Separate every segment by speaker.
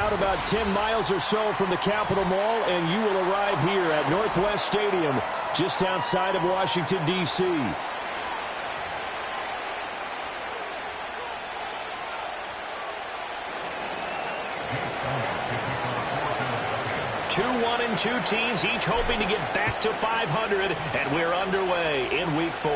Speaker 1: out about 10 miles or so from the Capitol Mall, and you will arrive here at Northwest Stadium, just outside of Washington, D.C. 2-1-2 teams, each hoping to get back to 500, and we're underway in Week 4.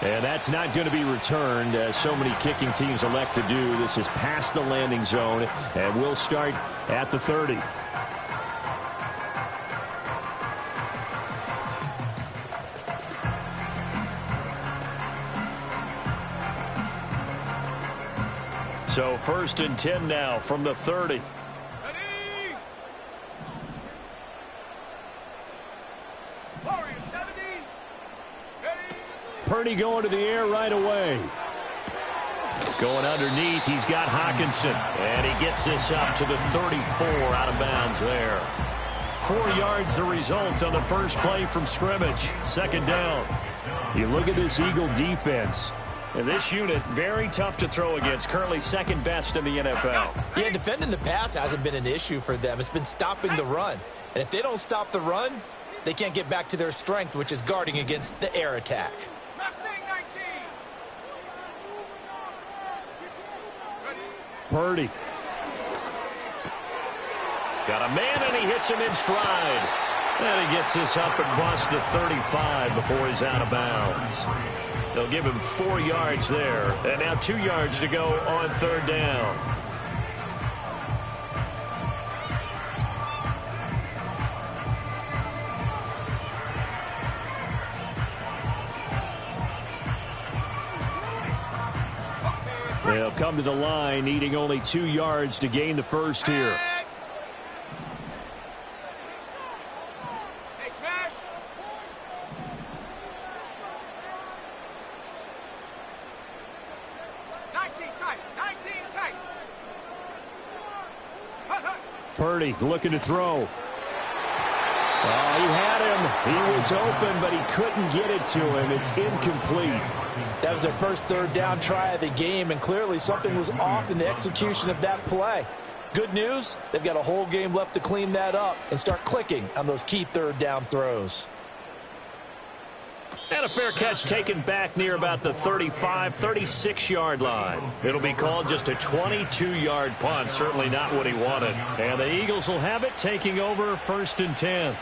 Speaker 1: And that's not going to be returned, as so many kicking teams elect to do. This is past the landing zone, and we'll start at the 30. So 1st and 10 now from the 30. Purdy going to the air right away. Going underneath, he's got Hawkinson. And he gets this up to the 34, out of bounds there. 4 yards the result on the first play from scrimmage. 2nd down. You look at this Eagle defense. And this unit, very tough to throw against. Currently 2nd best in the NFL.
Speaker 2: Yeah, defending the pass hasn't been an issue for them. It's been stopping the run. And if they don't stop the run, they can't get back to their strength, which is guarding against the air attack.
Speaker 1: Purdy. Got a man, and he hits him in stride. And he gets this up across the 35 before he's out of bounds. They'll give him 4 yards there. And now 2 yards to go on 3rd down. They'll come to the line, needing only 2 yards to gain the first here. Purdy looking to throw. Oh, he had him. He was open, but he couldn't get it to him. It's incomplete.
Speaker 2: That was their first 3rd down try of the game, and clearly something was off in the execution of that play. Good news, they've got a whole game left to clean that up and start clicking on those key 3rd down throws.
Speaker 1: And a fair catch taken back near about the 35, 36-yard line. It'll be called just a 22-yard punt, certainly not what he wanted. And the Eagles will have it, taking over 1st and 10.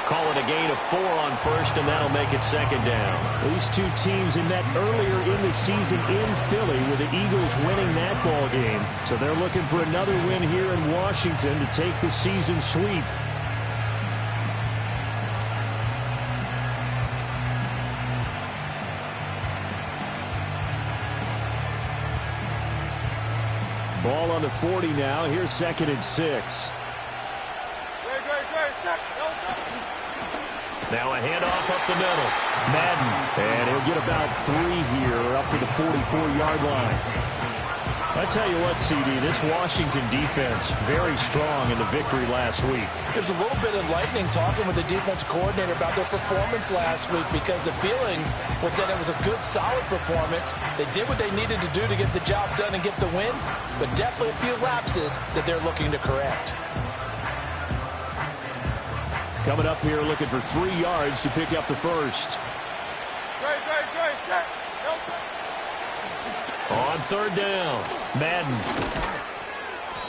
Speaker 1: Call it a gain of 4 on 1st, and that'll make it 2nd down. These two teams met earlier in the season in Philly, with the Eagles winning that ball game. So they're looking for another win here in Washington to take the season sweep. Ball on the 40 now. Here's 2nd and 6. Now a handoff up the middle. Madden. And he'll get about 3 here up to the 44-yard line. I tell you what, CD, this Washington defense, very strong in the victory last week.
Speaker 2: There's a little bit enlightening talking with the defense coordinator about their performance last week, because the feeling was that it was a good, solid performance. They did what they needed to do to get the job done and get the win, but definitely a few lapses that they're looking to correct.
Speaker 1: Coming up here looking for 3 yards to pick up the first. On 3rd down, Madden.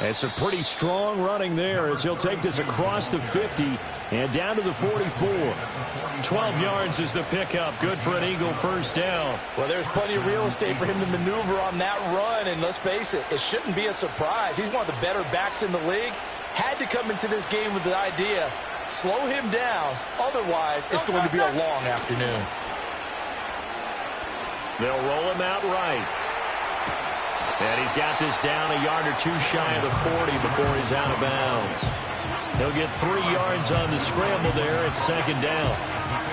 Speaker 1: It's a pretty strong running there as he'll take this across the 50 and down to the 44. 12 yards is the pickup. Good for an Eagle 1st down.
Speaker 2: Well, there's plenty of real estate for him to maneuver on that run, and let's face it, it shouldn't be a surprise. He's one of the better backs in the league. Had to come into this game with the idea, slow him down, otherwise it's going to be a long afternoon.
Speaker 1: They'll roll him out right. And he's got this down a yard or 2 shy of the 40 before he's out of bounds. He'll get 3 yards on the scramble there at 2nd down.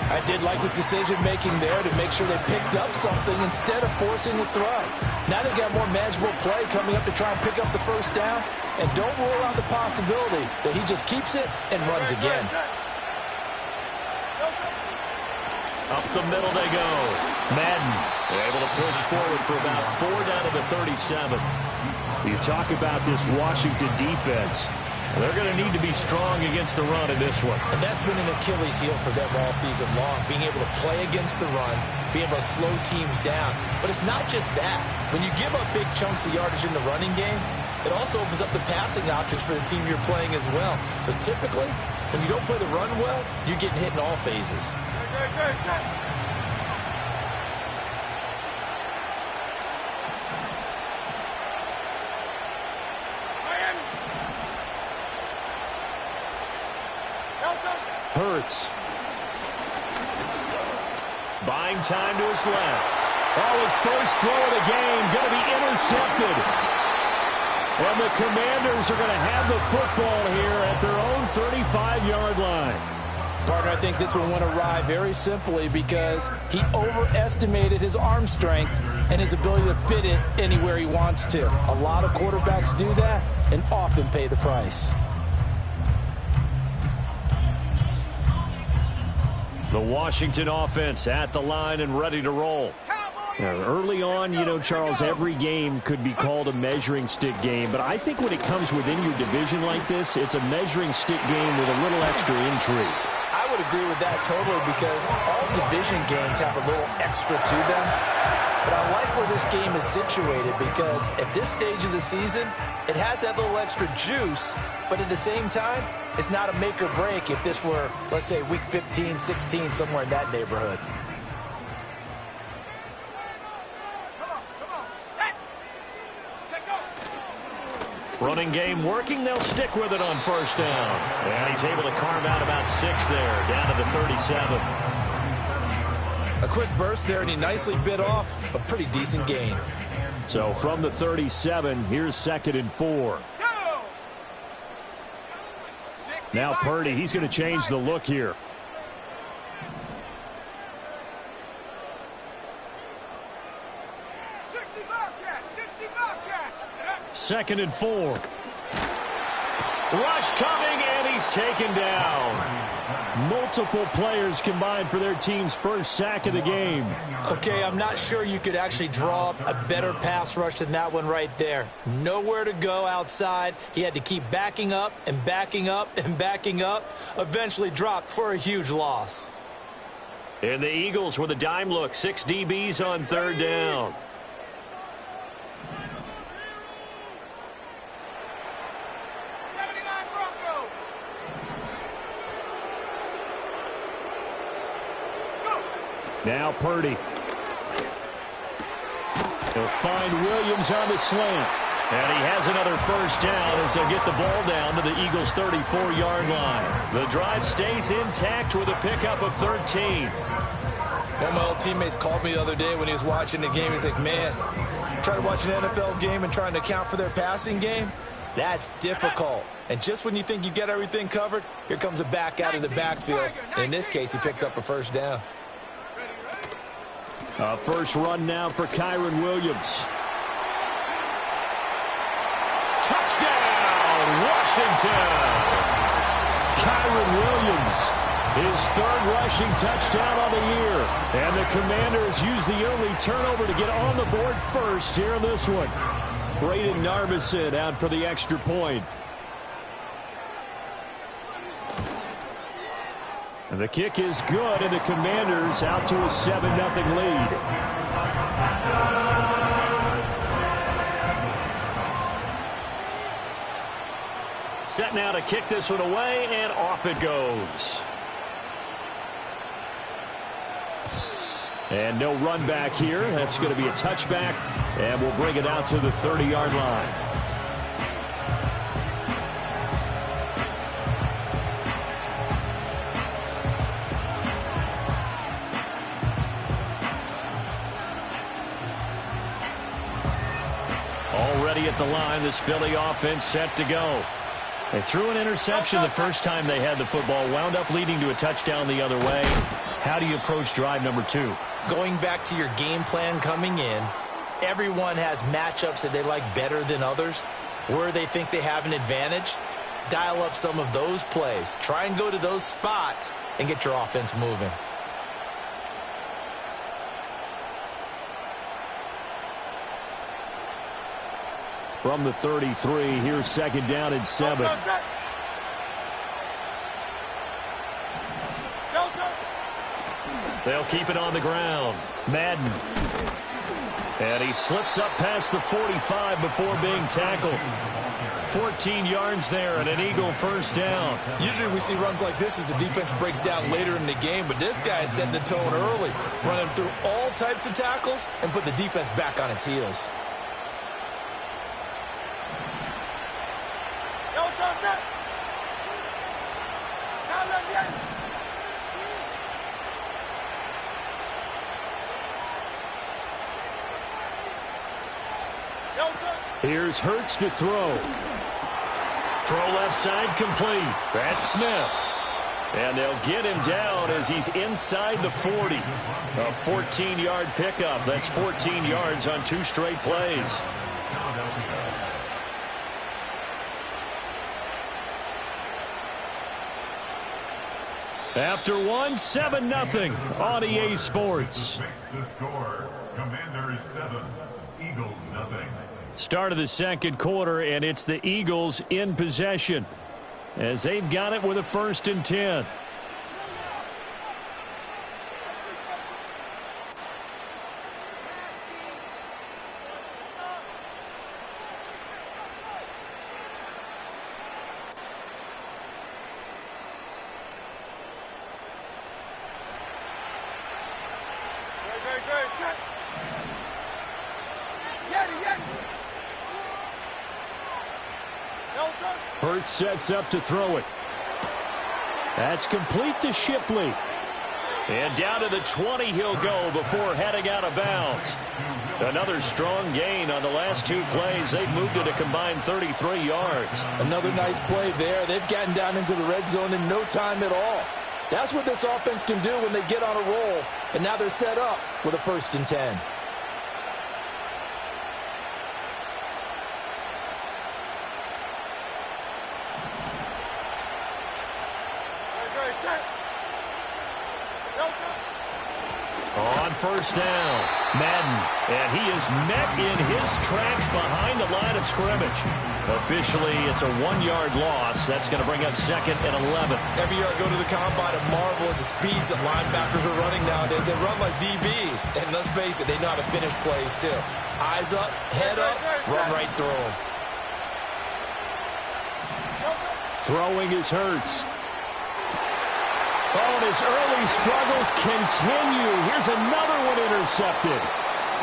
Speaker 2: I did like his decision-making there to make sure they picked up something instead of forcing a throw. Now they got more manageable play coming up to try and pick up the first down, and don't rule out the possibility that he just keeps it and runs again.
Speaker 1: Up the middle they go. Madden able to push forward for about 4 down to the 37. You talk about this Washington defense. They're going to need to be strong against the run in this one.
Speaker 2: And that's been an Achilles heel for them all season long, being able to play against the run, being able to slow teams down. But it's not just that. When you give up big chunks of yardage in the running game, it also opens up the passing options for the team you're playing as well. So typically, when you don't play the run well, you're getting hit in all phases.
Speaker 1: Hurts. Buying time to his left. Oh, his first throw of the game going to be intercepted. And the Commanders are going to have the football here at their own 35-yard line.
Speaker 2: Partner, I think this one went awry very simply because he overestimated his arm strength and his ability to fit it anywhere he wants to. A lot of quarterbacks do that and often pay the price.
Speaker 1: The Washington offense at the line and ready to roll. Early on, you know, Charles, every game could be called a measuring stick game. But I think when it comes within your division like this, it's a measuring stick game with a little extra intrigue.
Speaker 2: I would agree with that totally because all division games have a little extra to them. But I like where this game is situated because at this stage of the season, it has that little extra juice. But at the same time, it's not a make or break if this were, let's say, week 15, 16, somewhere in that neighborhood.
Speaker 1: Running game working. They'll stick with it on first down. And he's able to carve out about 6 there, down to the 37.
Speaker 2: A quick burst there, and he nicely bit off a pretty decent gain.
Speaker 1: So from the 37, here's 2nd and 4. Now Purdy, he's going to change the look here. Second and 4. Rush coming, and he's taken down. Multiple players combined for their team's first sack of the game.
Speaker 2: Okay, I'm not sure you could actually draw up a better pass rush than that one right there. Nowhere to go outside. He had to keep backing up and backing up and backing up. Eventually dropped for a huge loss.
Speaker 1: And the Eagles with a dime look. 6 DBs on 3rd down. Now Purdy. He'll find Williams on the slant. And he has another first down as they'll get the ball down to the Eagles' 34-yard line. The drive stays intact with a pickup of 13.
Speaker 2: One of my old teammates called me the other day when he was watching the game. He's like, man, trying to watch an NFL game and trying to account for their passing game? That's difficult. And just when you think you get everything covered, here comes a back out of the backfield. And in this case, he picks up a first down.
Speaker 1: First run now for Kyron Williams. Touchdown, Washington! Kyron Williams, his 3rd rushing touchdown on the year. And the Commanders use the only turnover to get on the board first here in this one. Braden Narbison out for the extra point. And the kick is good, and the Commanders out to a 7-0 lead. Set now to kick this one away, and off it goes. And no run back here. That's going to be a touchback, and we'll bring it out to the 30-yard line. Already at the line, this Philly offense set to go. They threw an interception the first time they had the football, wound up leading to a touchdown the other way. How do you approach drive number 2?
Speaker 2: Going back to your game plan coming in, everyone has matchups that they like better than others. Where they think they have an advantage, dial up some of those plays. Try and go to those spots and get your offense moving.
Speaker 1: From the 33, here's second down and 7. They'll keep it on the ground. Madden. And he slips up past the 45 before being tackled. 14 yards there and an Eagle first down.
Speaker 2: Usually we see runs like this as the defense breaks down later in the game, but this guy is setting the tone early, running through all types of tackles and put the defense back on its heels.
Speaker 1: Here's Hurts to throw. Throw left side complete. That's Smith. And they'll get him down as he's inside the 40. A 14-yard pickup. That's 14 yards on 2 straight plays. After 1, 7-0 on EA Sports.
Speaker 3: The score, Commanders 7, Eagles nothing.
Speaker 1: Start of the second quarter, and it's the Eagles in possession as they've got it with a 1st and 10. Hurts sets up to throw it. That's complete to Shipley. And down to the 20 he'll go before heading out of bounds. Another strong gain on the last 2 plays. They've moved it a combined 33 yards.
Speaker 2: Another nice play there. They've gotten down into the red zone in no time at all. That's what this offense can do when they get on a roll. And now they're set up with a 1st and 10.
Speaker 1: On 1st down, Madden, and he is met in his tracks behind the line of scrimmage. Officially, it's a 1-yard loss. That's going to bring up 2nd and 11.
Speaker 2: Every year I go to the combine and marvel at the speeds that linebackers are running nowadays. They run like DBs, and let's face it, they know how to finish plays too. Eyes up, head up, run right through them.
Speaker 1: Throwing is Hurts. Oh, and his early struggles continue. Here's another one intercepted.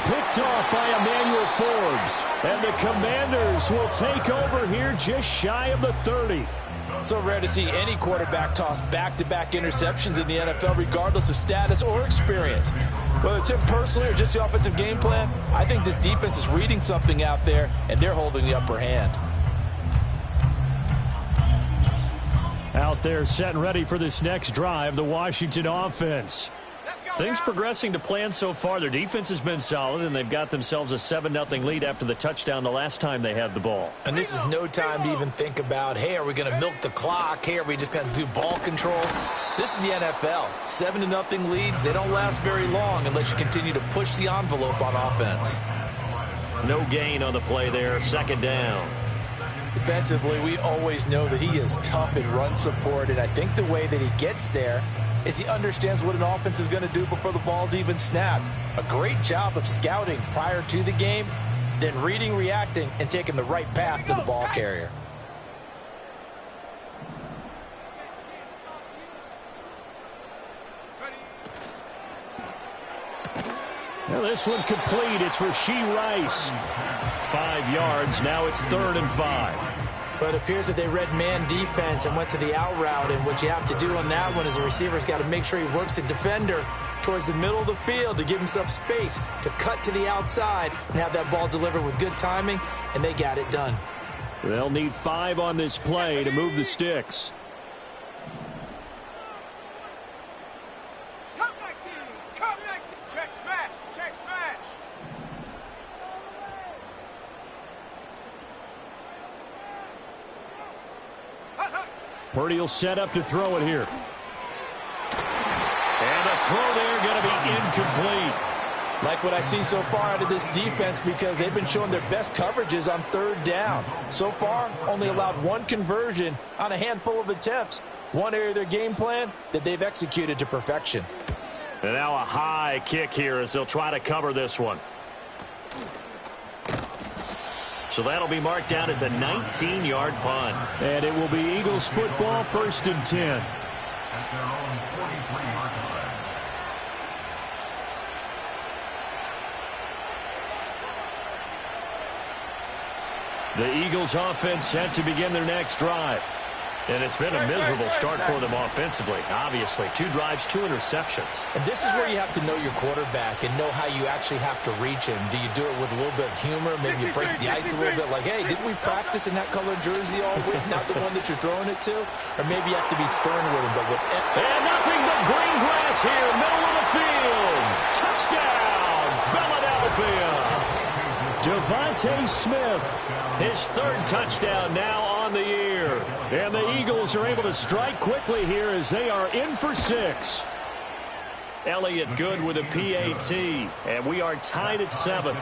Speaker 1: Picked off by Emmanuel Forbes. And the Commanders will take over here just shy of the 30.
Speaker 2: So rare to see any quarterback toss back-to-back interceptions in the NFL, regardless of status or experience. Whether it's him personally or just the offensive game plan, I think this defense is reading something out there, and they're holding the upper hand.
Speaker 1: Out there set and ready for this next drive, the Washington offense. Things progressing to plan so far. Their defense has been solid, and they've got themselves a 7-0 lead after the touchdown the last time they had the ball.
Speaker 2: And this is no time to even think about, hey, are we going to milk the clock? Hey, are we just going to do ball control? This is the NFL. 7-0 leads, they don't last very long unless you continue to push the envelope on offense.
Speaker 1: No gain on the play there, 2nd down.
Speaker 2: Defensively, we always know that he is tough in run support, and I think the way that he gets there is he understands what an offense is going to do before the ball's even snapped. A great job of scouting prior to the game, then reading, reacting, and taking the right path to the ball carrier.
Speaker 1: Well, this one complete. It's Rashee Rice. 5 yards. Now it's 3rd and 5.
Speaker 2: But it appears that they read man defense and went to the out route. And what you have to do on that one is the receiver's got to make sure he works the defender towards the middle of the field to give himself space to cut to the outside and have that ball delivered with good timing, and they got it done.
Speaker 1: They'll need 5 on this play to move the sticks. Purdy will set up to throw it here. And the throw there going to be incomplete.
Speaker 2: Like what I see so far out of this defense, because they've been showing their best coverages on third down. So far, only allowed one conversion on a handful of attempts. One area of their game plan that they've executed to perfection.
Speaker 1: And now a high kick here as they'll try to cover this one. So that'll be marked down as a 19-yard punt.
Speaker 4: And it will be Eagles football, 1st and 10.
Speaker 3: At their own 43-yard line.
Speaker 1: The Eagles offense set to begin their next drive. And it's been a miserable start for them offensively. Obviously, 2 drives, 2 interceptions.
Speaker 2: And this is where you have to know your quarterback and know how you actually have to reach him. Do you do it with a little bit of humor? Maybe you break the ice a little bit like, hey, didn't we practice in that colored jersey all week? Not the one that you're throwing it to? Or maybe you have to be stern with him. But with
Speaker 1: and nothing but green grass here, middle of the field. Touchdown, Philadelphia.
Speaker 4: Devontae Smith.
Speaker 1: His 3rd touchdown now on the year.
Speaker 4: And the Eagles are able to strike quickly here as they are in for 6.
Speaker 1: Elliott good with a PAT. And we are tied at 7.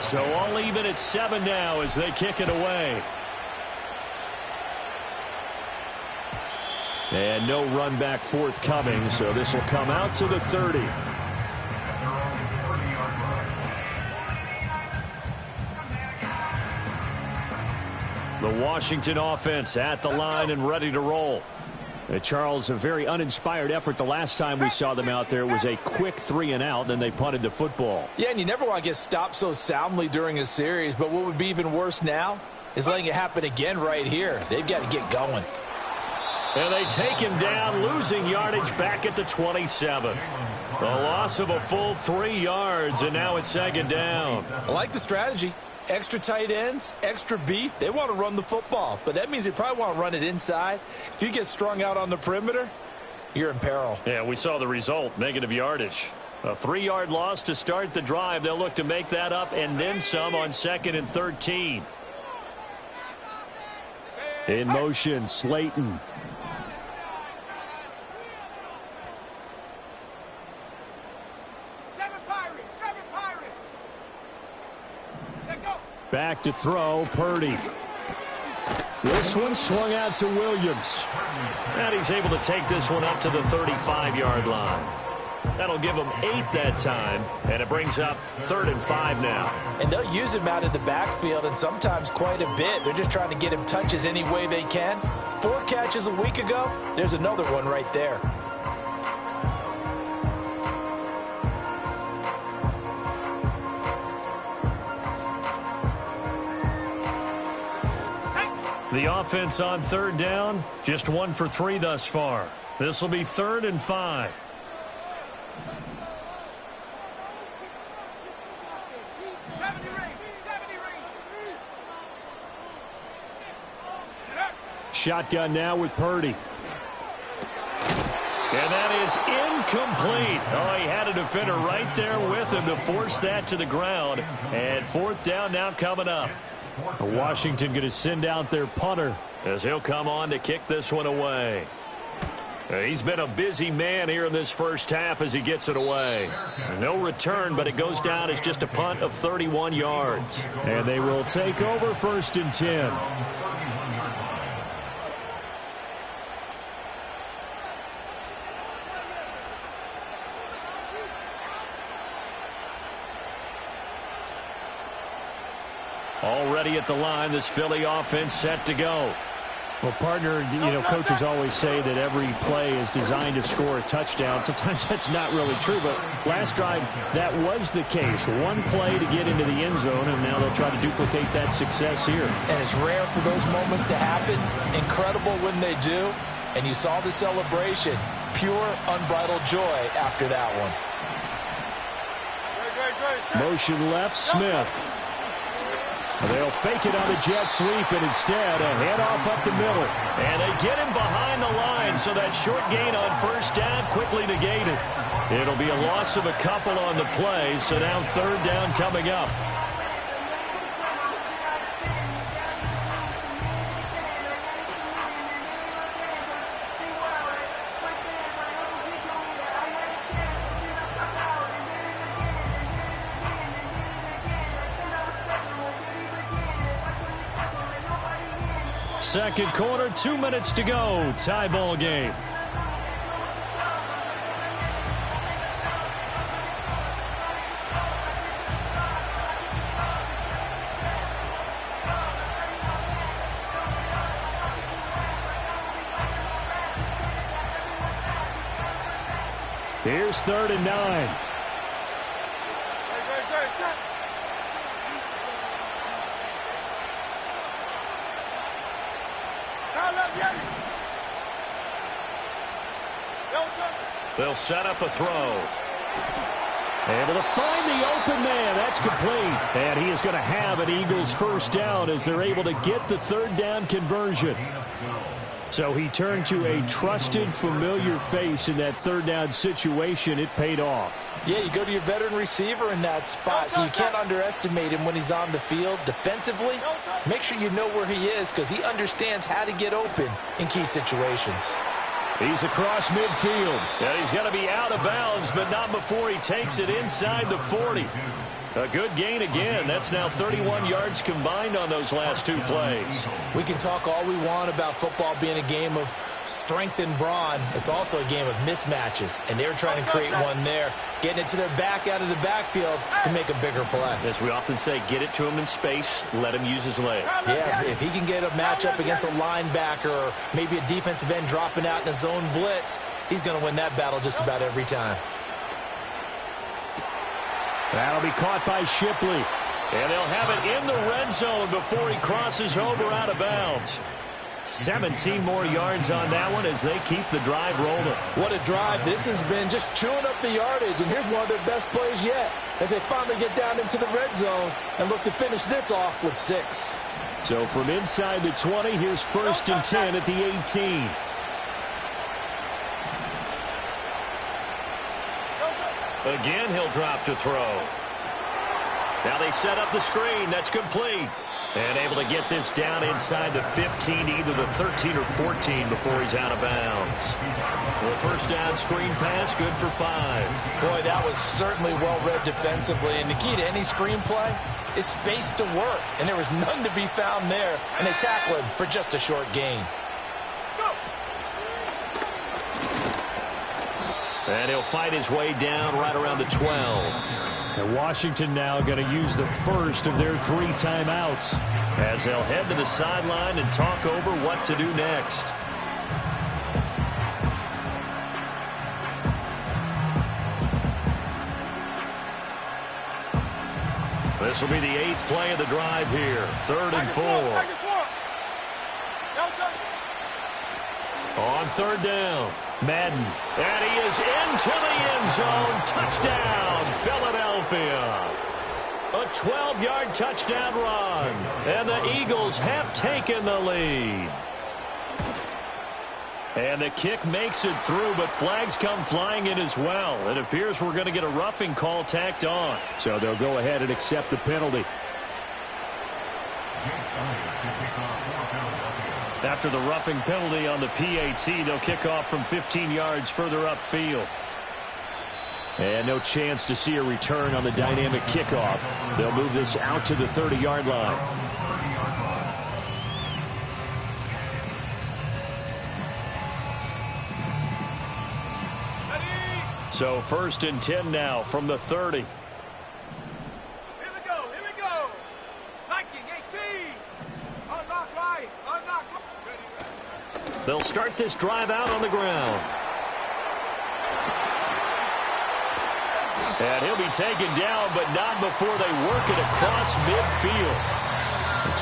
Speaker 1: So all even at 7 now as they kick it away.
Speaker 4: And no run back forthcoming, so this will come out to the 30.
Speaker 1: The Washington offense at the line and ready to roll.
Speaker 4: Charles, a very uninspired effort. The last time we saw them out there was a quick 3-and-out, then they punted the football.
Speaker 2: Yeah, and you never want to get stopped so soundly during a series, but what would be even worse now is letting it happen again right here. They've got to get going.
Speaker 1: And they take him down, losing yardage back at the 27. A loss of a full 3 yards, and now it's 2nd down.
Speaker 2: I like the strategy. Extra tight ends, extra beef. They want to run the football, but that means they probably want to run it inside. If you get strung out on the perimeter, you're in peril.
Speaker 1: Yeah, we saw the result, negative yardage. A 3-yard loss to start the drive. They'll look to make that up and then some on 2nd and 13.
Speaker 4: In motion, Slayton. Back to throw, Purdy. This one swung out to Williams.
Speaker 1: And he's able to take this one up to the 35-yard line. That'll give him 8 that time, and it brings up 3rd and 5 now.
Speaker 2: And they'll use him out of the backfield, and sometimes quite a bit. They're just trying to get him touches any way they can. 4 catches a week ago. There's another one right there.
Speaker 1: The offense on 3rd down, just 1 for 3 thus far. This will be 3rd and 5.
Speaker 4: Shotgun now with Purdy.
Speaker 1: And that is incomplete. Oh, he had a defender right there with him to force that to the ground. And 4th down now coming up.
Speaker 4: Washington going to send out their punter
Speaker 1: as he'll come on to kick this one away. He's been a busy man here in this first half as he gets it away. No return, but it goes down as just a punt of 31 yards.
Speaker 4: And they will take over 1st and 10.
Speaker 1: Already at the line, this Philly offense set to go.
Speaker 4: Well, partner, coaches always say that every play is designed to score a touchdown. Sometimes that's not really true, but last drive, that was the case. One play to get into the end zone, and now they'll try to duplicate that success here.
Speaker 2: And it's rare for those moments to happen. Incredible when they do. And you saw the celebration. Pure, unbridled joy after that one.
Speaker 4: Motion left, Smith. They'll fake it on the jet sweep, and instead a handoff up the middle.
Speaker 1: And they get him behind the line, so that short gain on 1st down quickly negated. It'll be a loss of a couple on the play, so now 3rd down coming up. second quarter, 2 minutes to go. Tie ball game. Here's 3rd and 9. They'll set up a throw. Able to find the open man. That's complete. And he is going to have an Eagles first down as they're able to get the 3rd down conversion. So he turned to a trusted, familiar face in that 3rd down situation. It paid off.
Speaker 2: Yeah, you go to your veteran receiver in that spot, so you can't underestimate him when he's on the field. Defensively, make sure you know where he is because he understands how to get open in key situations.
Speaker 1: He's across midfield. And he's going to be out of bounds, but not before he takes it inside the 40. A good gain again. That's now 31 yards combined on those last 2 plays.
Speaker 2: We can talk all we want about football being a game of strength and brawn. It's also a game of mismatches, and they're trying to create one there, getting it to their back out of the backfield to make a bigger play.
Speaker 1: As we often say, get it to him in space, let him use his leg.
Speaker 2: Yeah, if he can get a matchup against a linebacker or maybe a defensive end dropping out in a zone blitz, he's going to win that battle just about every time.
Speaker 1: That'll be caught by Shipley. And they'll have it in the red zone before he crosses over out of bounds. 17 more yards on that one as they keep the drive rolling.
Speaker 2: What a drive. This has been just chewing up the yardage, and here's one of their best plays yet as they finally get down into the red zone and look to finish this off with 6.
Speaker 1: So from inside the 20, here's 1st and 10 at the 18. Again, he'll drop to throw. Now they set up the screen. That's complete. And able to get this down inside the 15, either the 13 or 14 before he's out of bounds. The first down screen pass, good for 5.
Speaker 2: Boy, that was certainly well-read defensively. And the key to any screen play is space to work. And there was none to be found there. And they tackle him for just a short gain.
Speaker 1: And he'll fight his way down right around the 12.
Speaker 4: And Washington now going to use the first of their 3 timeouts
Speaker 1: as they'll head to the sideline and talk over what to do next. This will be the 8th play of the drive here. 3rd and 4. On 3rd down, Madden. And he is into the end zone. Touchdown, Philadelphia. A 12-yard touchdown run. And the Eagles have taken the lead. And the kick makes it through, but flags come flying in as well. It appears we're going to get a roughing call tacked on.
Speaker 4: So they'll go ahead and accept the penalty.
Speaker 1: After the roughing penalty on the PAT, they'll kick off from 15 yards further upfield.
Speaker 4: And no chance to see a return on the dynamic kickoff. They'll move this out to the 30-yard line.
Speaker 1: So 1st and 10 now from the 30. They'll start this drive out on the ground. And he'll be taken down, but not before they work it across midfield.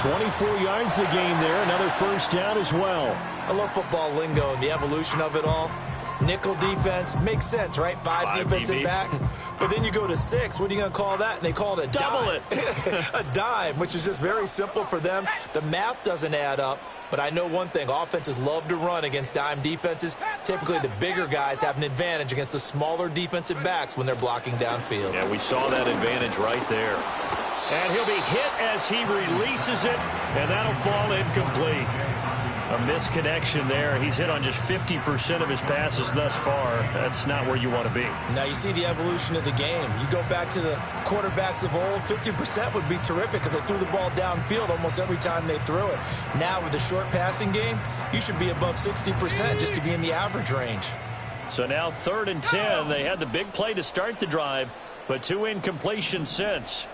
Speaker 4: 24 yards to gain there. Another first down as well.
Speaker 2: I love football lingo and the evolution of it all. Nickel defense makes sense, right? 5 defensive backs. But then you go to 6. What are you going to call that? And they call it a
Speaker 1: double
Speaker 2: dime.
Speaker 1: it.
Speaker 2: A dime, which is just very simple for them. The math doesn't add up. But I know one thing, offenses love to run against dime defenses. Typically, the bigger guys have an advantage against the smaller defensive backs when they're blocking downfield.
Speaker 1: Yeah, we saw that advantage right there. And he'll be hit as he releases it, and that'll fall incomplete. A misconnection there. He's hit on just 50% of his passes thus far. That's not where you want to be.
Speaker 2: Now you see the evolution of the game. You go back to the quarterbacks of old, 50% would be terrific because they threw the ball downfield almost every time they threw it. Now with the short passing game, you should be above 60% just to be in the average range.
Speaker 1: So now 3rd and 10. They had the big play to start the drive, but 2 incompletions since.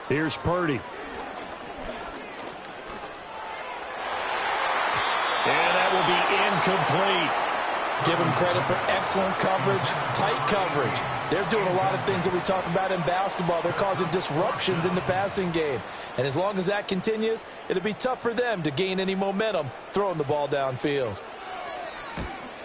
Speaker 4: Here's Purdy.
Speaker 1: And that will be incomplete.
Speaker 2: Give them credit for excellent coverage, tight coverage. They're doing a lot of things that we talk about in basketball. They're causing disruptions in the passing game. And as long as that continues, it'll be tough for them to gain any momentum throwing the ball downfield.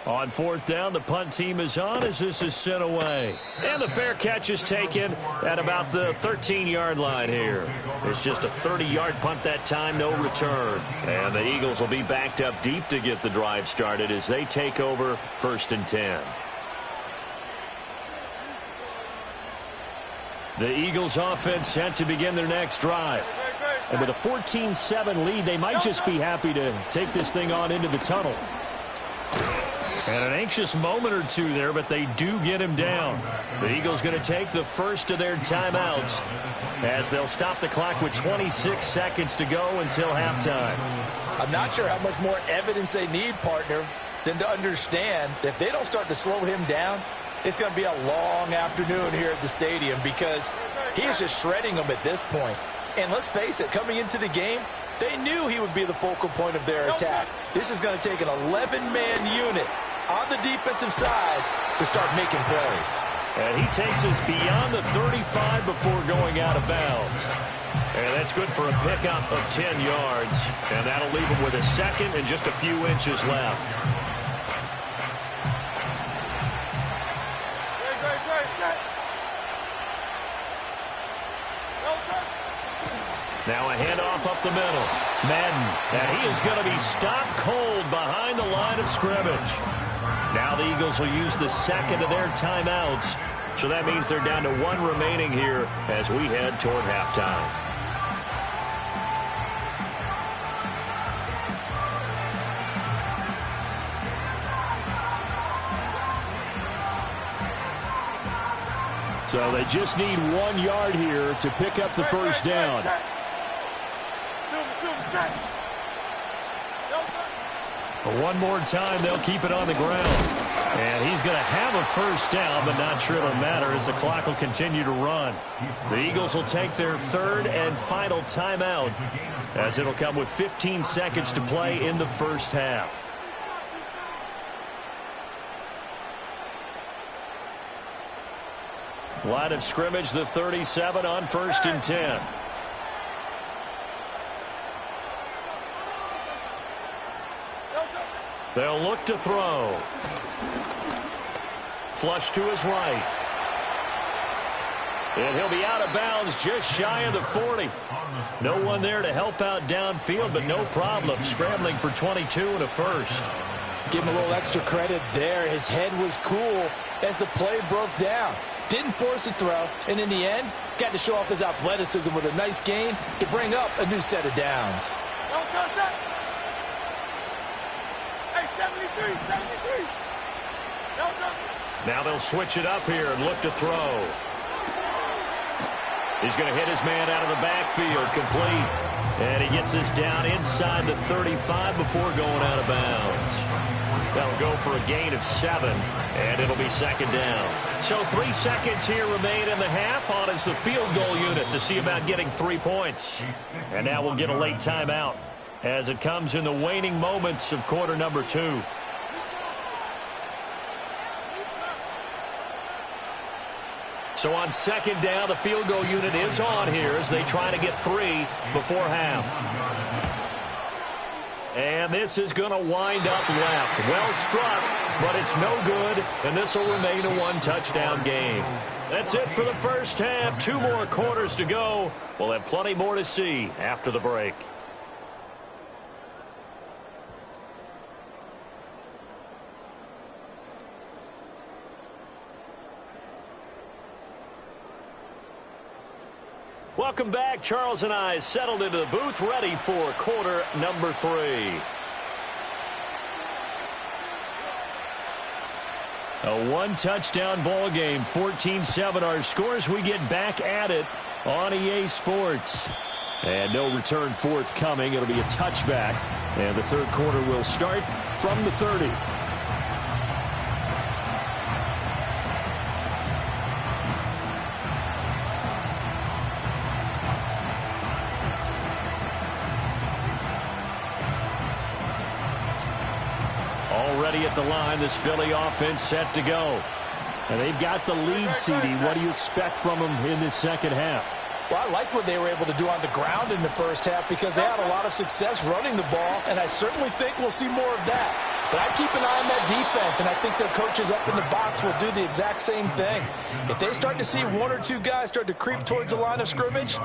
Speaker 1: On 4th down, the punt team is on as this is sent away. And the fair catch is taken at about the 13-yard line here. It's just a 30-yard punt that time, no return. And the Eagles will be backed up deep to get the drive started as they take over 1st and 10. The Eagles offense set to begin their next drive.
Speaker 4: And with a 14-7 lead, they might just be happy to take this thing on into the tunnel.
Speaker 1: And an anxious moment or two there, but they do get him down. The Eagles going to take the first of their timeouts as they'll stop the clock with 26 seconds to go until halftime.
Speaker 2: I'm not sure how much more evidence they need, partner, than to understand that if they don't start to slow him down, it's going to be a long afternoon here at the stadium because he is just shredding them at this point. And let's face it, coming into the game, they knew he would be the focal point of their attack. This is going to take an 11-man unit on the defensive side to start making plays.
Speaker 1: And he takes us beyond the 35 before going out of bounds. And that's good for a pickup of 10 yards. And that'll leave him with a second and just a few inches left. Now a handoff up the middle. Madden, and he is going to be stopped cold behind the line of scrimmage. Now the Eagles will use the second of their timeouts. So that means they're down to 1 remaining here as we head toward halftime.
Speaker 4: So they just need 1 yard here to pick up the first down.
Speaker 1: One more time, they'll keep it on the ground. And he's going to have a first down, but not sure it'll matter as the clock will continue to run. The Eagles will take their 3rd and final timeout as it'll come with 15 seconds to play in the first half. Line of scrimmage, the 37 on 1st and 10. They'll look to throw. Flush to his right. And he'll be out of bounds just shy of the 40. No one there to help out downfield, but no problem. Scrambling for 22 and a first.
Speaker 2: Give him a little extra credit there. His head was cool as the play broke down. Didn't force a throw, and in the end, got to show off his athleticism with a nice gain to bring up a new set of downs.
Speaker 1: Now they'll switch it up here and look to throw. He's going to hit his man out of the backfield, complete. And he gets this down inside the 35 before going out of bounds. That'll go for a gain of 7, and it'll be 2nd down. So 3 seconds here remain in the half. On is the field goal unit to see about getting 3 points. And now we'll get a late timeout as it comes in the waning moments of quarter number 2. So on 2nd down, the field goal unit is on here as they try to get 3 before half. And this is going to wind up left. Well struck, but it's no good, and this will remain a 1-touchdown game. That's it for the first half. 2 more quarters to go. We'll have plenty more to see after the break. Welcome back. Charles and I settled into the booth, ready for quarter number 3. A one-touchdown ball game, 14-7 our scores. We get back at it on EA Sports. And no return forthcoming. It'll be a touchback. And the third quarter will start from the 30. Already at the line, this Philly offense set to go. And they've got the lead, CD. What do you expect from them in this second half?
Speaker 2: Well, I like what they were able to do on the ground in the first half because they had a lot of success running the ball, and I certainly think we'll see more of that. But I keep an eye on that defense, and I think their coaches up in the box will do the exact same thing. If they start to see one or two guys start to creep towards the line of scrimmage,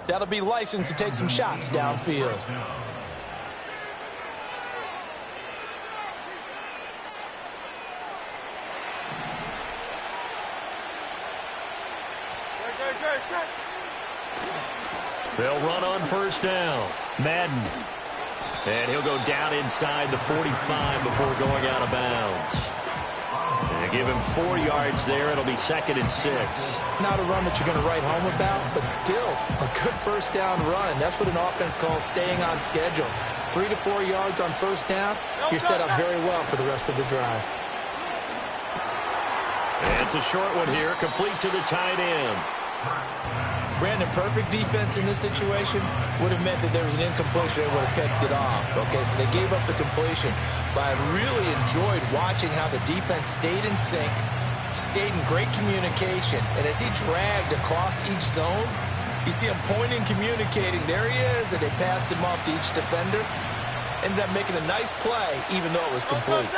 Speaker 2: that'll be licensed to take some shots downfield.
Speaker 1: They'll run on first down. Madden. And he'll go down inside the 45 before going out of bounds. And they give him 4 yards there. It'll be 2nd and 6.
Speaker 2: Not a run that you're going to write home about, but still a good first down run. That's what an offense calls staying on schedule. 3 to 4 yards on first down. You're set up very well for the rest of the drive.
Speaker 1: And it's a short one here, complete to the tight end.
Speaker 2: Brandon, perfect defense in this situation would have meant that there was an incompletion. They would have picked it off. Okay, so they gave up the completion. But I really enjoyed watching how the defense stayed in sync, stayed in great communication. And as he dragged across each zone, you see him pointing, communicating. There he is, and they passed him off to each defender. Ended up making a nice play, even though it was complete.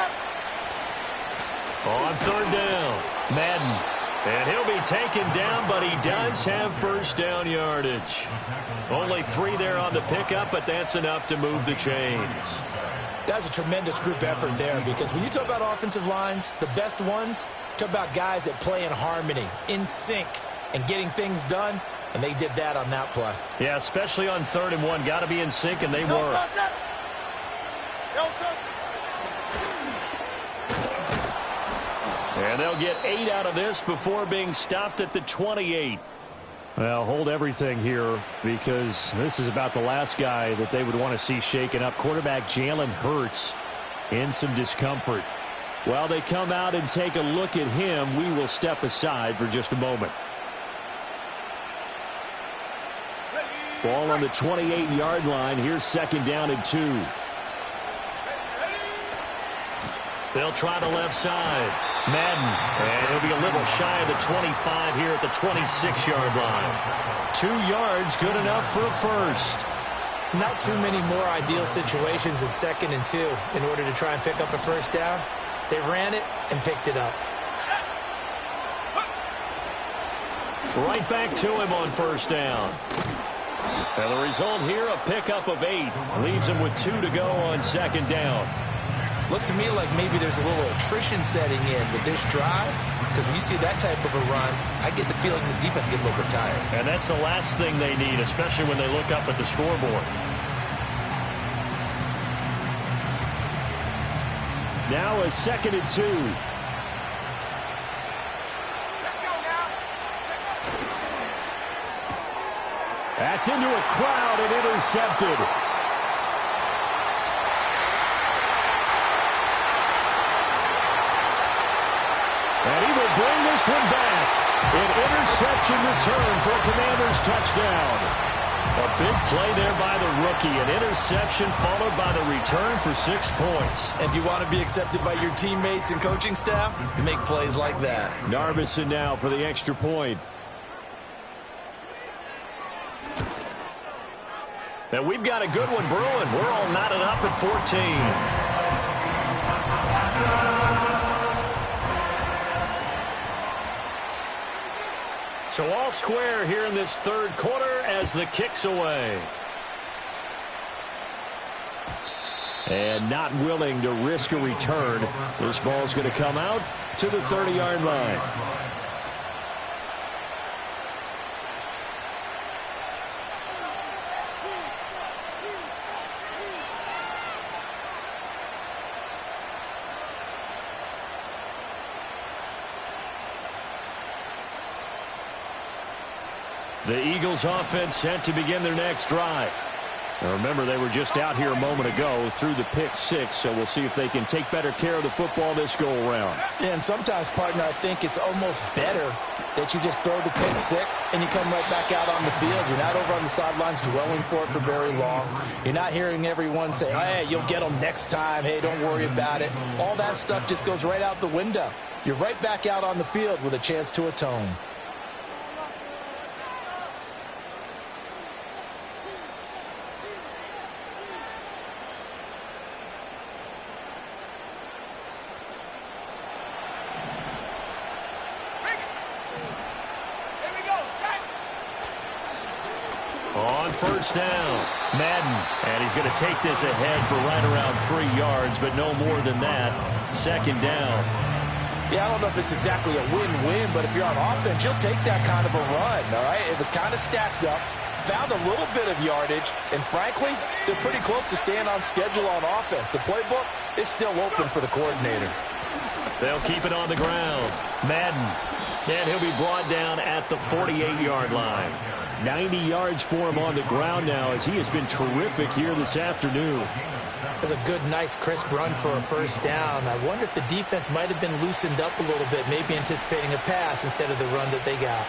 Speaker 1: On third down, Madden. And he'll be taken down, but he does have first down yardage. Only 3 there on the pickup, but that's enough to move the chains.
Speaker 2: That's a tremendous group effort there, because when you talk about offensive lines, the best ones, talk about guys that play in harmony, in sync, and getting things done, and they did that on that play.
Speaker 1: Yeah, especially on 3rd and 1. Got to be in sync, and they were. And they'll get 8 out of this before being stopped at the 28.
Speaker 4: Well, hold everything here because this is about the last guy that they would want to see shaken up. Quarterback Jalen Hurts in some discomfort. While they come out and take a look at him, we will step aside for just a moment. Ball on the 28-yard line. Here's 2nd down and 2.
Speaker 1: They'll try the left side. Madden, and he'll be a little shy of the 25 here at the 26-yard line. 2 yards, good enough for a first.
Speaker 2: Not too many more ideal situations in 2nd and 2 in order to try and pick up a first down. They ran it and picked it up.
Speaker 1: Right back to him on first down. And the result here, a pickup of 8. Leaves him with 2 to go on 2nd down.
Speaker 2: Looks to me like maybe there's a little attrition setting in with this drive, because when you see that type of a run, I get the feeling the defense get a little bit tired.
Speaker 1: And that's the last thing they need, especially when they look up at the scoreboard.
Speaker 4: Now a 2nd and 2. That's into a crowd and intercepted. And he will bring this one back. An interception return for a Commanders touchdown. A big play there by the rookie. An interception followed by the return for 6 points.
Speaker 2: If you want to be accepted by your teammates and coaching staff, make plays like that.
Speaker 4: Narvison now for the extra point.
Speaker 1: And we've got a good one brewing. We're all knotted up at 14. So all square here in this third quarter as the kick's away.
Speaker 4: And not willing to risk a return. This ball's going to come out to the 30-yard line.
Speaker 1: The Eagles offense set to begin their next drive.
Speaker 4: Now remember, they were just out here a moment ago through the pick six, so we'll see if they can take better care of the football this go-around.
Speaker 2: Yeah, and sometimes, partner, I think it's almost better that you just throw the pick six and you come right back out on the field. You're not over on the sidelines dwelling for it for very long. You're not hearing everyone say, hey, you'll get them next time. Hey, don't worry about it. All that stuff just goes right out the window. You're right back out on the field with a chance to atone.
Speaker 1: On first down, Madden. And he's going to take this ahead for right around 3 yards, but no more than that. Second down.
Speaker 2: Yeah, I don't know if it's exactly a win-win, but if you're on offense, you'll take that kind of a run, all right? It was kind of stacked up, found a little bit of yardage, and frankly, they're pretty close to staying on schedule on offense. The playbook is still open for the coordinator.
Speaker 1: They'll keep it on the ground. Madden. And he'll be brought down at the 48-yard line.
Speaker 4: 90 yards for him on the ground now as he has been terrific here this afternoon.
Speaker 2: That's a good, nice, crisp run for a first down. I wonder if the defense might have been loosened up a little bit, maybe anticipating a pass instead of the run that they got.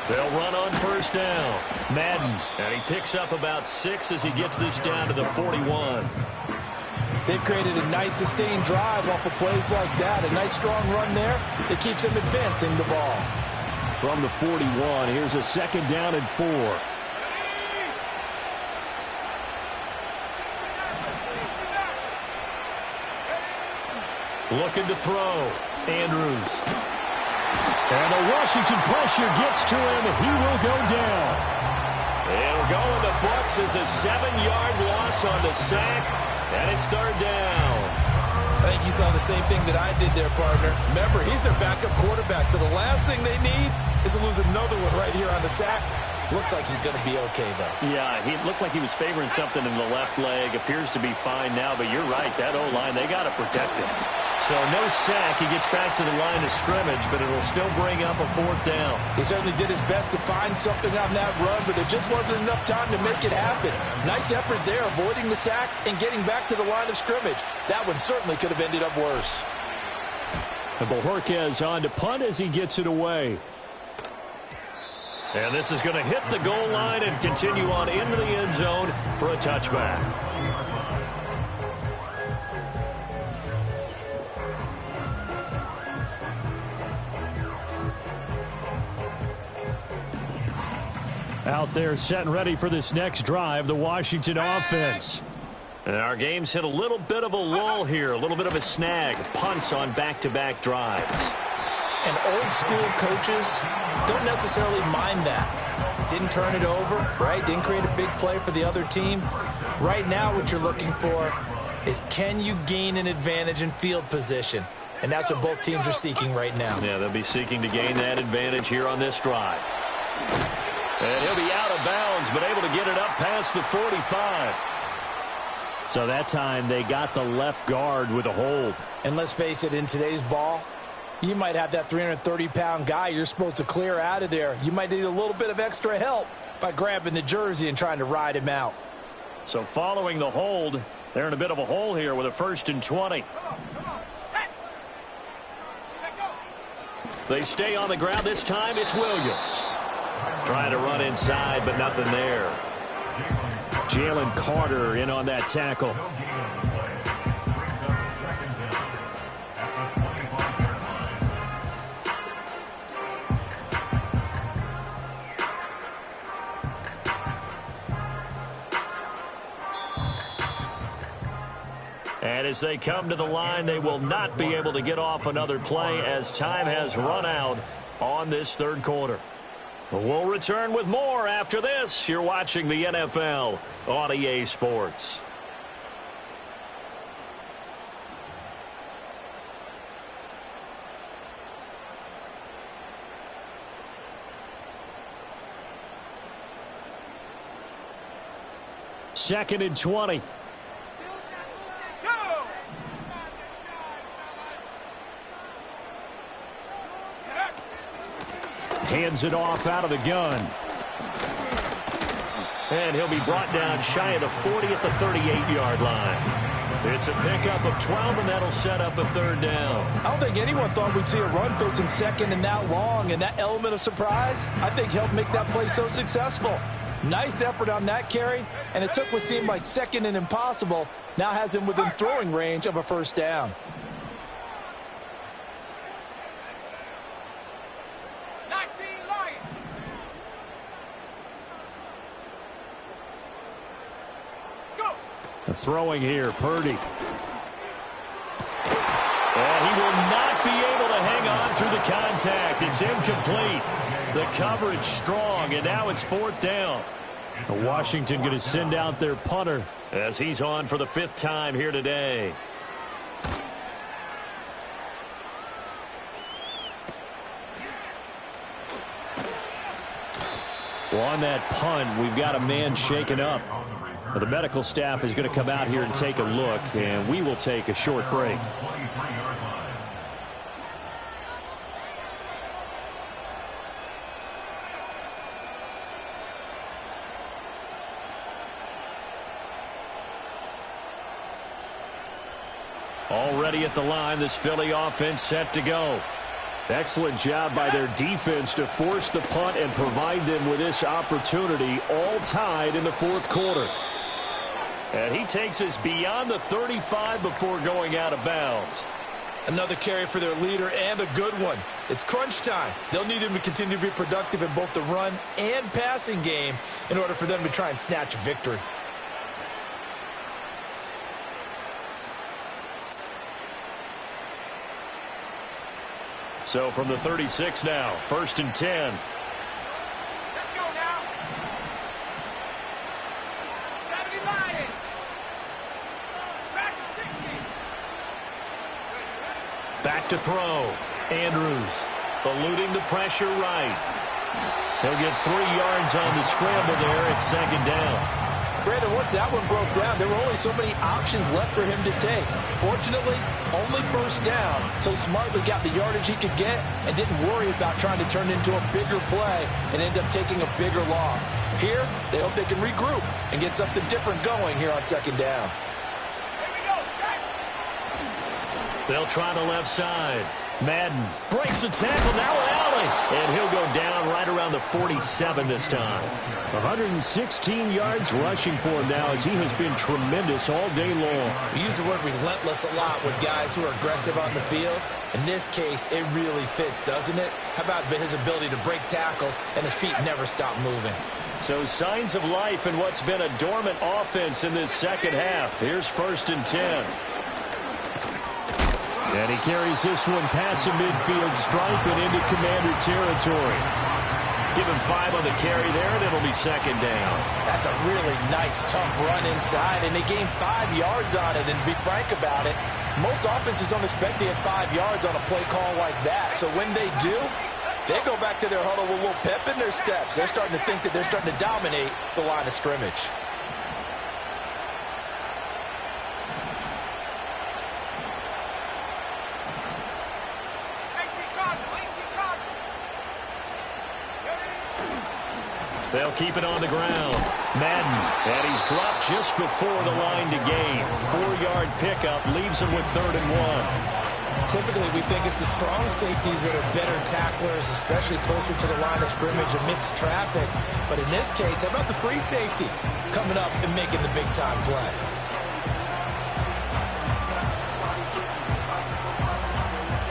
Speaker 1: They'll run on first down. Madden. And he picks up about 6 as he gets this down to the 41.
Speaker 2: They've created a nice sustained drive off of plays like that. A nice strong run there that keeps them advancing the ball.
Speaker 4: From the 41, here's a second down and 4.
Speaker 1: Looking to throw. Andrews.
Speaker 4: And the Washington pressure gets to him, and he will go down.
Speaker 1: It'll go in the books as a 7-yard loss on the sack, and it's third down.
Speaker 2: I think you saw the same thing that I did there, partner. Remember, he's their backup quarterback, so the last thing they need is to lose another one right here on the sack. Looks like he's going to be okay, though.
Speaker 1: Yeah, he looked like he was favoring something in the left leg. Appears to be fine now, but you're right. That O-line, they got to protect him. So no sack. He gets back to the line of scrimmage, but it'll still bring up a fourth down.
Speaker 2: He certainly did his best to find something on that run, but there just wasn't enough time to make it happen. Nice effort there, avoiding the sack and getting back to the line of scrimmage. That one certainly could have ended up worse.
Speaker 4: And Bojorquez on to punt as he gets it away.
Speaker 1: And this is going to hit the goal line and continue on into the end zone for a touchback.
Speaker 4: Out there set and ready for this next drive, the Washington offense.
Speaker 1: And our game's hit a little bit of a lull here, a little bit of a snag. Punts on back-to-back drives.
Speaker 2: And old-school coaches don't necessarily mind that. Didn't turn it over, right? Didn't create a big play for the other team. Right now what you're looking for is, can you gain an advantage in field position? And that's what both teams are seeking right now.
Speaker 1: Yeah, they'll be seeking to gain that advantage here on this drive. And he'll be out of bounds, but able to get it up past the 45.
Speaker 4: So that time they got the left guard with a hold.
Speaker 2: And let's face it, in today's ball, you might have that 330-pound guy you're supposed to clear out of there. You might need a little bit of extra help by grabbing the jersey and trying to ride him out.
Speaker 1: So following the hold, they're in a bit of a hole here with a 1st and 20. They stay on the ground. This time it's Williams. Trying to run inside, but nothing there.
Speaker 4: Jalen Carter in on that tackle.
Speaker 1: And as they come to the line, they will not be able to get off another play as time has run out on this third quarter. We'll return with more after this. You're watching the NFL on EA Sports.
Speaker 4: Second and 20. Hands it off out of the gun.
Speaker 1: And he'll be brought down shy of the 40 at the 38-yard line. It's a pickup of 12, and that'll set up a third down.
Speaker 2: I don't think anyone thought we'd see a run facing second and that long, and that element of surprise, I think, helped make that play so successful. Nice effort on that carry, and it took what seemed like second and impossible, now has him within throwing range of a first down.
Speaker 4: Throwing here, Purdy.
Speaker 1: And he will not be able to hang on through the contact. It's incomplete. The coverage strong, and now it's fourth down.
Speaker 4: Washington going to send out their punter
Speaker 1: as he's on for the 5th time here today.
Speaker 4: Well, on that punt, we've got a man shaken up. The medical staff is going to come out here and take a look, and we will take a short break. Already at the line, this Philly offense set to go. Excellent job by their defense to force the punt and provide them with this opportunity, all tied in the fourth quarter.
Speaker 1: And he takes us beyond the 35 before going out of bounds.
Speaker 2: Another carry for their leader, and a good one. It's crunch time. They'll need him to continue to be productive in both the run and passing game in order for them to try and snatch a victory.
Speaker 1: So from the 36 now, 1st and 10. Back to throw. Andrews eluding the pressure right. He'll get 3 yards on the scramble there at 2nd down.
Speaker 2: Brandon, once that one broke down, there were only so many options left for him to take. Fortunately, only first down, so smartly got the yardage he could get and didn't worry about trying to turn it into a bigger play and end up taking a bigger loss. Here, they hope they can regroup and get something different going here on 2nd down.
Speaker 1: They'll try the left side. Madden breaks the tackle, now an alley. And he'll go down right around the 47 this time.
Speaker 4: 116 yards rushing for him now as he has been tremendous all day long.
Speaker 2: We use the word relentless a lot with guys who are aggressive on the field. In this case, it really fits, doesn't it? How about his ability to break tackles and his feet never stop moving?
Speaker 1: So signs of life in what's been a dormant offense in this second half. Here's 1st and 10.
Speaker 4: And he carries this one past the midfield stripe and into Commander territory.
Speaker 1: Give him 5 on the carry there, and it'll be 2nd down.
Speaker 2: That's a really nice, tough run inside, and they gained 5 yards on it. And to be frank about it, most offenses don't expect to get 5 yards on a play call like that. So when they do, they go back to their huddle with a little pep in their steps. They're starting to think that they're starting to dominate the line of scrimmage.
Speaker 1: They'll keep it on the ground. Madden, and he's dropped just before the line to gain. 4-yard pickup leaves him with 3rd and 1.
Speaker 2: Typically, we think it's the strong safeties that are better tacklers, especially closer to the line of scrimmage amidst traffic. But in this case, how about the free safety coming up and making the big-time play?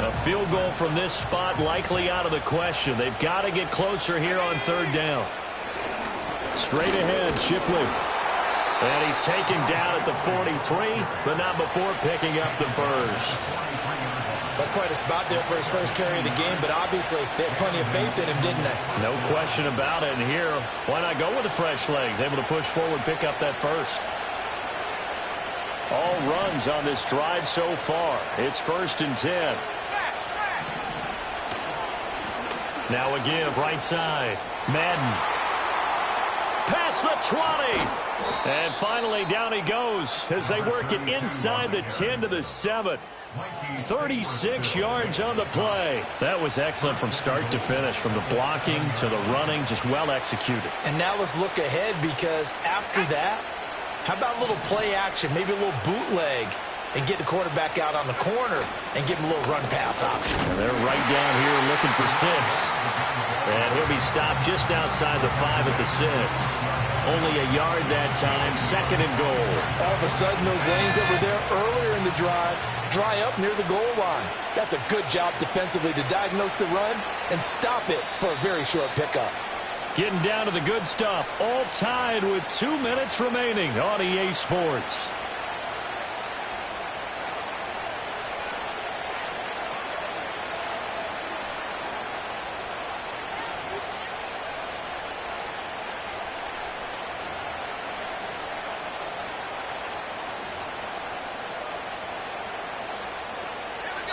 Speaker 1: A field goal from this spot likely out of the question. They've got to get closer here on 3rd down.
Speaker 4: Straight ahead, Shipley.
Speaker 1: And he's taken down at the 43, but not before picking up the first.
Speaker 2: That's quite a spot there for his first carry of the game, but obviously they had plenty of faith in him, didn't they?
Speaker 1: No question about it. And here, why not go with the fresh legs? Able to push forward, pick up that first. All runs on this drive so far. It's 1st and 10. Now a give right side. Madden. Past the 20. And finally down he goes as they work it inside the 10 to the 7. 36 yards on the play. That was excellent from start to finish, from the blocking to the running, just well executed.
Speaker 2: And now let's look ahead, because after that, how about a little play action, maybe a little bootleg, and get the quarterback out on the corner and give him a little run pass option.
Speaker 1: And they're right down here looking for 6. And he'll be stopped just outside the 5 at the 6. Only a yard that time, 2nd and goal.
Speaker 2: All of a sudden, those lanes that were there earlier in the drive dry up near the goal line. That's a good job defensively to diagnose the run and stop it for a very short pickup.
Speaker 1: Getting down to the good stuff. All tied with 2 minutes remaining on EA Sports.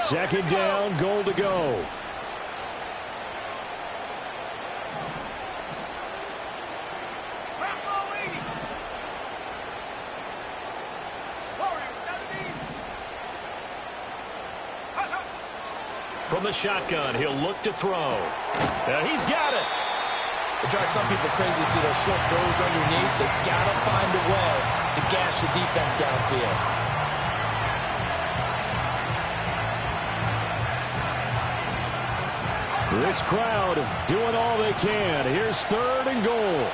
Speaker 4: Second down, goal to go.
Speaker 1: From the shotgun, he'll look to throw. And he's got it.
Speaker 2: It drives some people crazy to see those short throws underneath. They've got to find a way to gash the defense downfield.
Speaker 4: This crowd doing all they can. Here's 3rd and goal.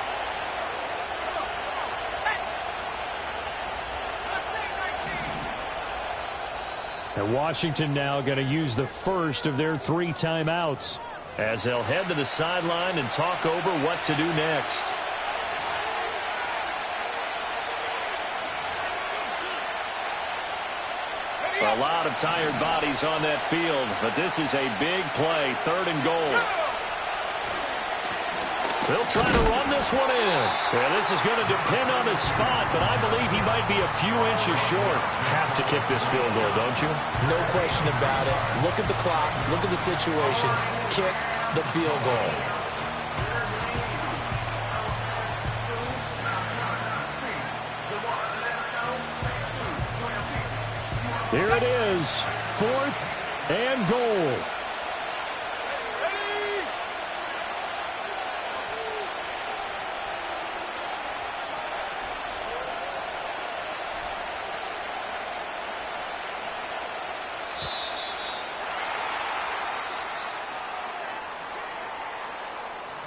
Speaker 4: And Washington now going to use the first of their 3 timeouts,
Speaker 1: as they'll head to the sideline and talk over what to do next. A lot of tired bodies on that field, but this is a big play, 3rd and goal. They'll try to run this one in. Yeah, this is going to depend on his spot, but I believe he might be a few inches short. Have to kick this field goal, don't you?
Speaker 2: No question about it. Look at the clock. Look at the situation. Kick the field goal.
Speaker 4: Here it is, 4th and goal.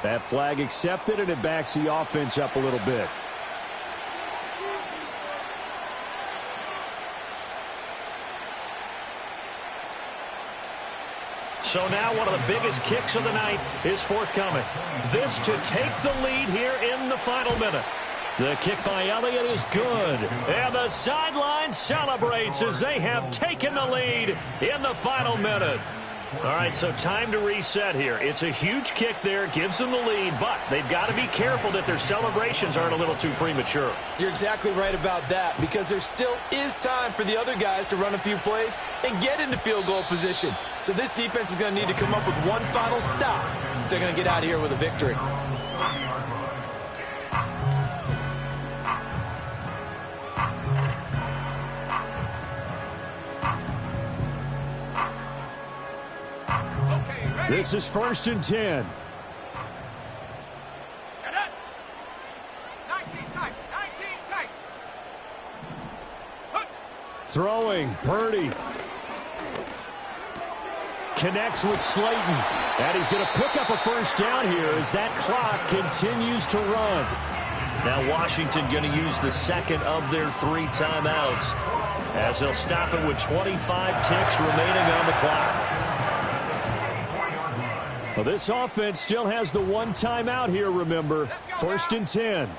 Speaker 4: That flag accepted, and it backs the offense up a little bit.
Speaker 1: So now one of the biggest kicks of the night is forthcoming. This to take the lead here in the final minute. The kick by Elliott is good. And the sideline celebrates as they have taken the lead in the final minute. All right, so time to reset here. It's a huge kick there, gives them the lead, but they've got to be careful that their celebrations aren't a little too premature.
Speaker 2: You're exactly right about that, because there still is time for the other guys to run a few plays and get into field goal position. So this defense is going to need to come up with one final stop if they're going to get out of here with a victory.
Speaker 4: This is 1st and 10. Throwing, Purdy. Connects with Slayton. And he's going to pick up a first down here as that clock continues to run.
Speaker 1: Now Washington going to use the 2nd of their 3 timeouts, as they'll stop it with 25 ticks remaining on the clock.
Speaker 4: Well, this offense still has the 1 timeout here, remember. 1st and 10.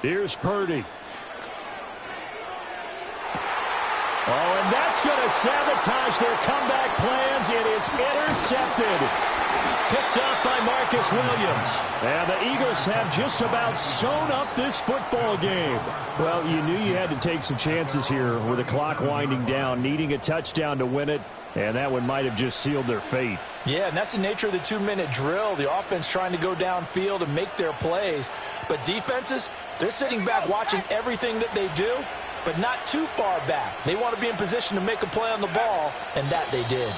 Speaker 4: Here's Purdy. Oh, and that's That's going to sabotage their comeback plans. It is intercepted.
Speaker 1: Picked up by Marcus Williams.
Speaker 4: And the Eagles have just about sewn up this football game. Well, you knew you had to take some chances here with the clock winding down, needing a touchdown to win it, and that one might have just sealed their fate.
Speaker 2: Yeah, and that's the nature of the 2-minute drill. The offense trying to go downfield and make their plays. But defenses, they're sitting back watching everything that they do, but not too far back. They want to be in position to make a play on the ball, and that they did.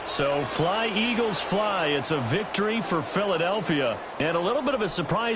Speaker 1: So fly, Eagles, fly. It's a victory for Philadelphia. And a little bit of a surprise